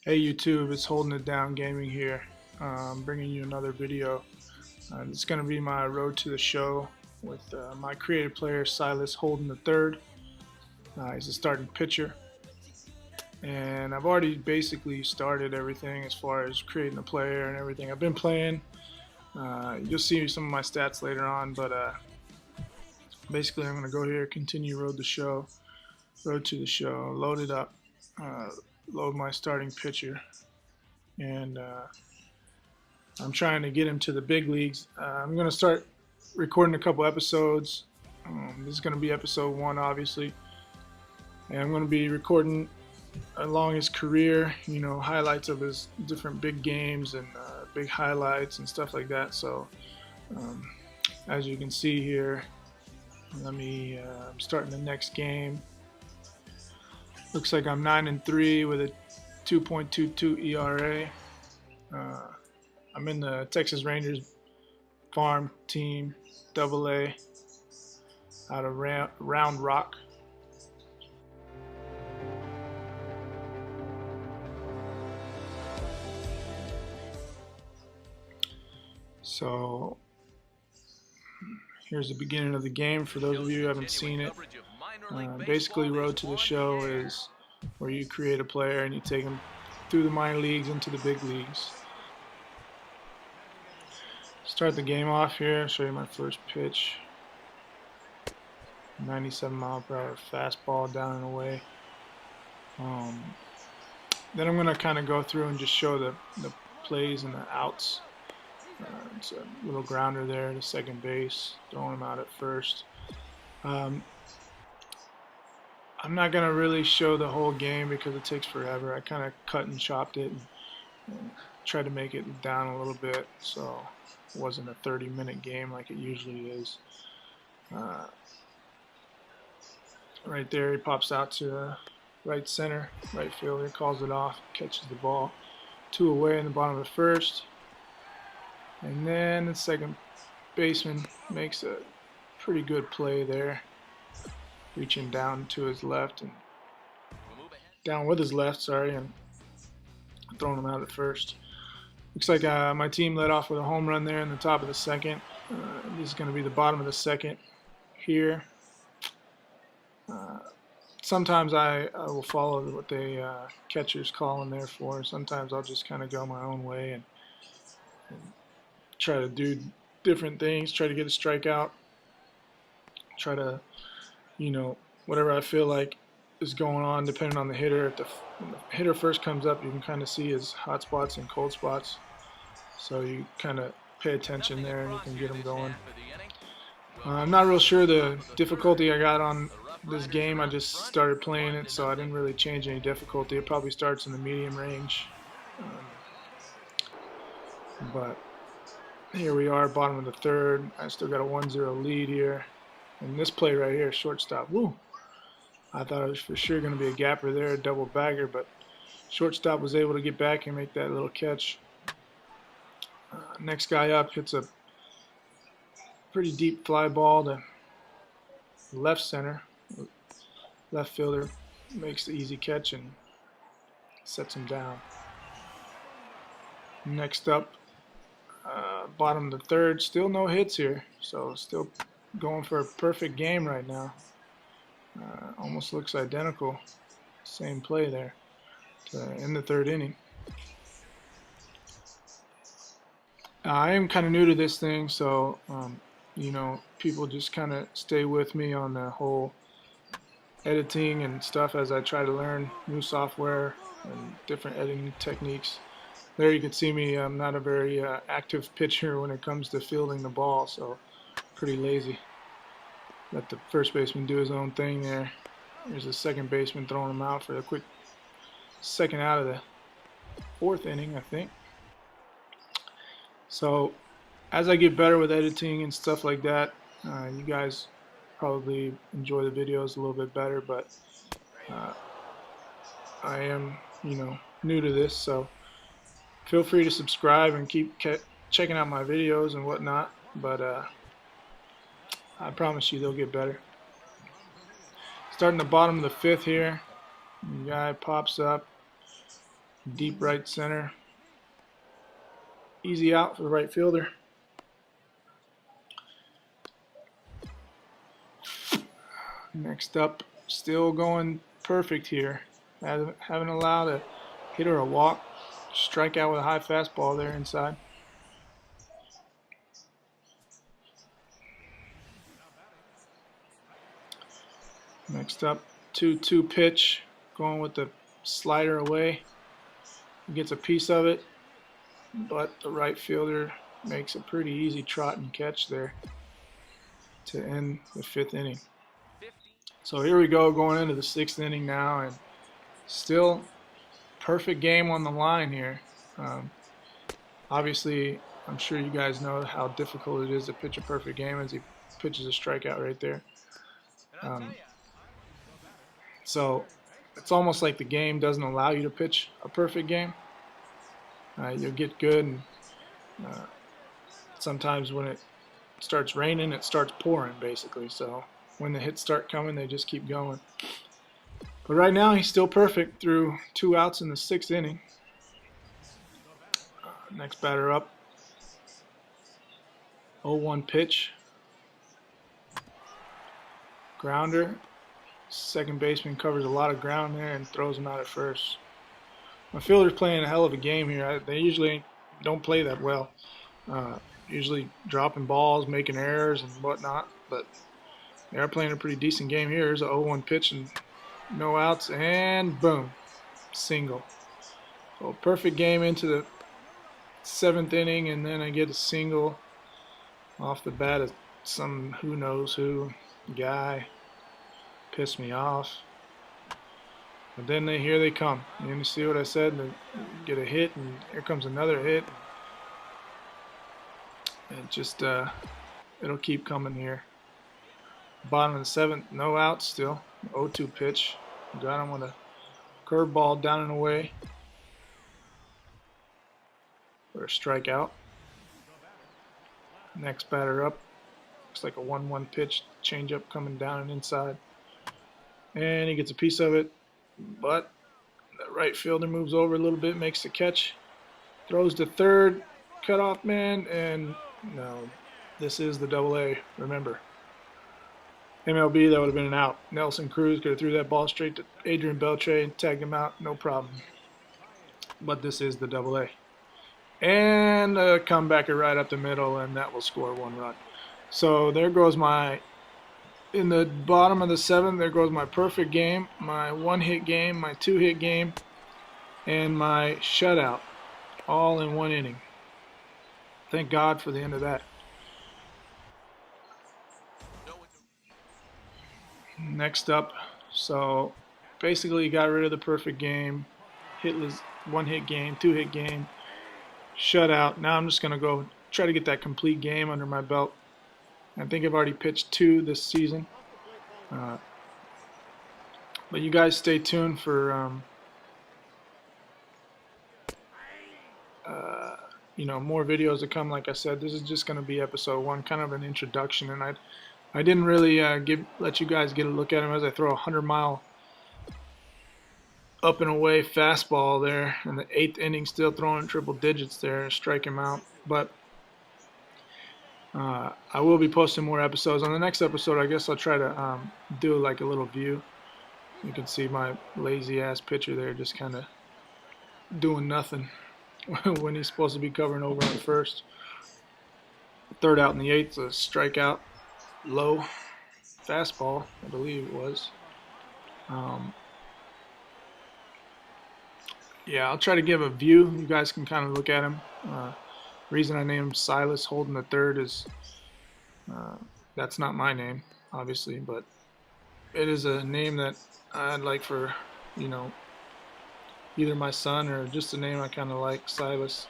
Hey YouTube, it's Holding It Down Gaming here. Bringing you another video. It's going to be my road to the show with my creative player Silas Holden the third. He's a starting pitcher, and I've already basically started everything as far as creating the player and everything. I've been playing. You'll see some of my stats later on, but basically I'm going to go here, continue road to the show, load it up, load my starting pitcher, and I'm trying to get him to the big leagues. I'm going to start recording a couple episodes. This is going to be episode 1, obviously. And I'm going to be recording along his career, highlights of his different big games and big highlights and stuff like that. So, as you can see here, I'm starting the next game. Looks like I'm 9-3 with a 2.22 ERA. I'm in the Texas Rangers farm team, AA, out of Round Rock. So here's the beginning of the game for those of you who haven't seen it. Basically, Road to the Show is where you create a player and you take them through the minor leagues into the big leagues. Start the game off here, show you my first pitch. 97 mile per hour fastball down and away. Then I'm going to kind of go through and just show the plays and the outs. It's a little grounder there to second base, throwing him out at first. I'm not going to really show the whole game because it takes forever. I kind of cut and chopped it and tried to make it down a little bit so it wasn't a 30-minute game like it usually is. Right there, he pops out to right center, right fielder, calls it off, catches the ball. 2 away in the bottom of the first. And then the second baseman makes a pretty good play there, reaching down to his left and down with his left, and throwing him out at first. Looks like my team led off with a home run there in the top of the second. This is going to be the bottom of the second here. Sometimes I will follow what the catcher's calling there for. Sometimes I'll just kind of go my own way and try to do different things, try to get a strikeout, try to, whatever I feel like is going on depending on the hitter. When the hitter first comes up, you can kind of see his hot spots and cold spots. So you kind of pay attention there and you can get them going. I'm not real sure the difficulty I got on this game. I just started playing it, so I didn't really change any difficulty. It probably starts in the medium range. But here we are, bottom of the third. I still got a 1-0 lead here. And this play right here, shortstop. Woo! I thought it was for sure going to be a gapper there, a double bagger, but shortstop was able to get back and make that little catch. Next guy up hits a pretty deep fly ball to left center. Left fielder makes the easy catch and sets him down. Next up, bottom of the third, still no hits here, so still going for a perfect game right now. Almost looks identical, same play there in the third inning. I am kind of new to this thing, so people just kind of stay with me on the whole editing and stuff as I try to learn new software and different editing techniques. There you can see me, I'm not a very active pitcher when it comes to fielding the ball, so pretty lazy. Let the first baseman do his own thing there. There's the second baseman throwing him out for a quick second out of the 4th inning, I think. So as I get better with editing and stuff like that, you guys probably enjoy the videos a little bit better, but I am, new to this, so feel free to subscribe and keep checking out my videos and whatnot, but I promise you they'll get better. Starting the bottom of the 5th here, the guy pops up, deep right center. Easy out for the right fielder. Next up, still going perfect here. Haven't allowed a hit or a walk. Strike out with a high fastball there inside. Next up, 2-2 pitch, going with the slider away. He gets a piece of it, but the right fielder makes a pretty easy trot and catch there to end the 5th inning. So here we go, going into the 6th inning now, and still perfect game on the line here. Obviously, I'm sure you guys know how difficult it is to pitch a perfect game as he pitches a strikeout right there. So it's almost like the game doesn't allow you to pitch a perfect game. You'll get good, and sometimes when it starts raining, it starts pouring basically. So when the hits start coming, they just keep going. But right now, he's still perfect through 2 outs in the 6th inning. Next batter up. 0-1 pitch. Grounder. Second baseman covers a lot of ground there and throws him out at first. My fielder's playing a hell of a game here. They usually don't play that well. Usually dropping balls, making errors and whatnot, but they are playing a pretty decent game here. Here's a 0-1 pitch and no outs, and boom, single. So perfect game into the 7th inning, and then I get a single off the bat of some who knows who guy. Pissed me off. But then here they come. You see what I said? They get a hit, and here comes another hit. It just it'll keep coming here. Bottom of the 7th, no outs still. 0-2 pitch. Got him with a curveball down and away for a strikeout. Next batter up. Looks like a 1-1 pitch. Changeup coming down and inside. And he gets a piece of it, but the right fielder moves over a little bit, makes the catch, throws to third, cutoff man, and no, this is the AA, remember. MLB, that would have been an out. Nelson Cruz could have threw that ball straight to Adrian Beltre and tagged him out, no problem. But this is the AA. And a comebacker right up the middle, and that will score 1 run. So there goes my... In the bottom of the 7th, there goes my perfect game, my 1-hit game, my 2-hit game, and my shutout, all in 1 inning. Thank God for the end of that. Next up, so basically got rid of the perfect game, hitless 1-hit game, 2-hit game, shutout. Now I'm just going to go try to get that complete game under my belt. I think I've already pitched 2 this season. But you guys stay tuned for more videos to come. Like I said, this is just going to be episode 1, kind of an introduction, and I didn't really let you guys get a look at him as I throw a 100-mile up and away fastball there in the 8th inning, still throwing triple digits there, strike him out. But I will be posting more episodes. On the next episode, I guess I'll try to do like a little view. You can see my lazy ass pitcher there just kind of doing nothing when he's supposed to be covering over on first. 3rd out in the 8th, a strikeout, low fastball, I believe it was. Yeah, I'll try to give a view. You guys can kind of look at him. Reason I named Silas Holden the third is that's not my name, obviously, but it is a name that I'd like for, either my son or just a name I kind of like, Silas.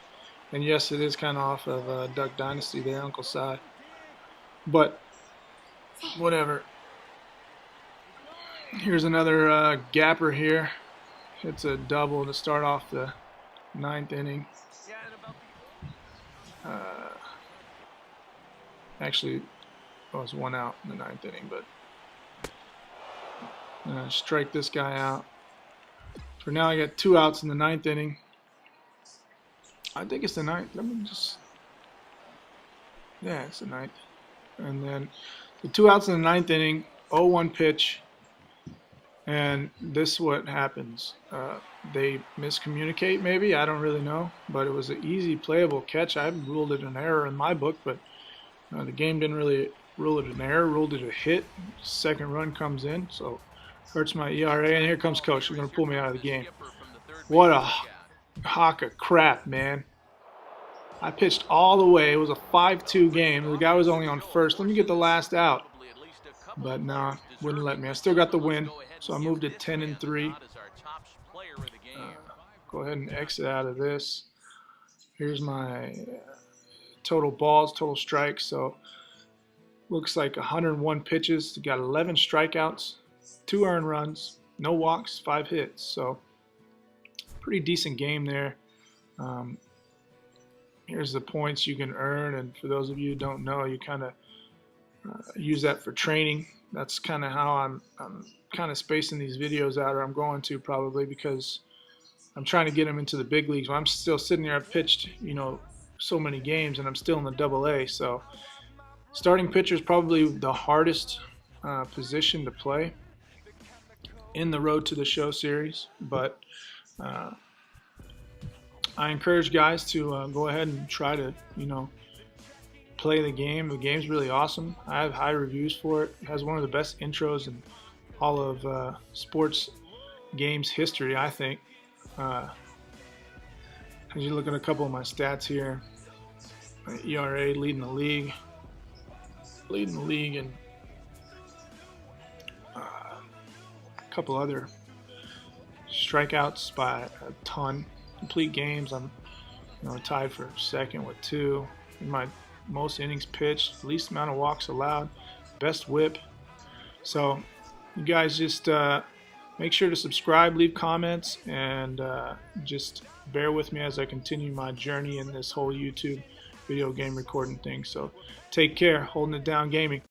And yes, it is kind of off of Duck Dynasty there, Uncle Si. But whatever. Here's another gapper here. It's a double to start off the 9th inning. Actually, it was 1 out in the 9th inning, but strike this guy out. For now, I got 2 outs in the 9th inning. I think it's the ninth. Let me just. Yeah, it's the ninth. And then the 2 outs in the ninth inning, 0-1 pitch, and this is what happens. They miscommunicate, maybe, I don't really know, but it was an easy playable catch. I ruled it an error in my book, but the game didn't really rule it an error, ruled it a hit. Second run comes in, so hurts my ERA, and here comes coach. He's going to pull me out of the game. What a hawk of crap, man. I pitched all the way. It was a 5-2 game. The guy was only on first. Let me get the last out. But nah, wouldn't let me. I still got the win, so I moved to 10-3. Go ahead and exit out of this. Here's my total balls, total strikes. So looks like 101 pitches. Got 11 strikeouts, 2 earned runs, no walks, 5 hits. So pretty decent game there. Here's the points you can earn, and for those of you who don't know, you kind of use that for training. That's kind of how I'm kind of spacing these videos out, or I'm going to probably, because I'm trying to get them into the big leagues. I'm still sitting there. I've pitched, so many games, and I'm still in the Double-A. So starting pitcher is probably the hardest position to play in the Road to the Show series, but I encourage guys to go ahead and try to, play the game. The game's really awesome. I have high reviews for it. It has one of the best intros in all of sports games history, I think. As you look at a couple of my stats here, my ERA leading the league, and a couple other strikeouts by a ton. Complete games, I'm tied for second with 2. In my most innings pitched, least amount of walks allowed, best whip. So you guys just make sure to subscribe, leave comments, and just bear with me as I continue my journey in this whole YouTube video game recording thing. So take care. Holding it down gaming.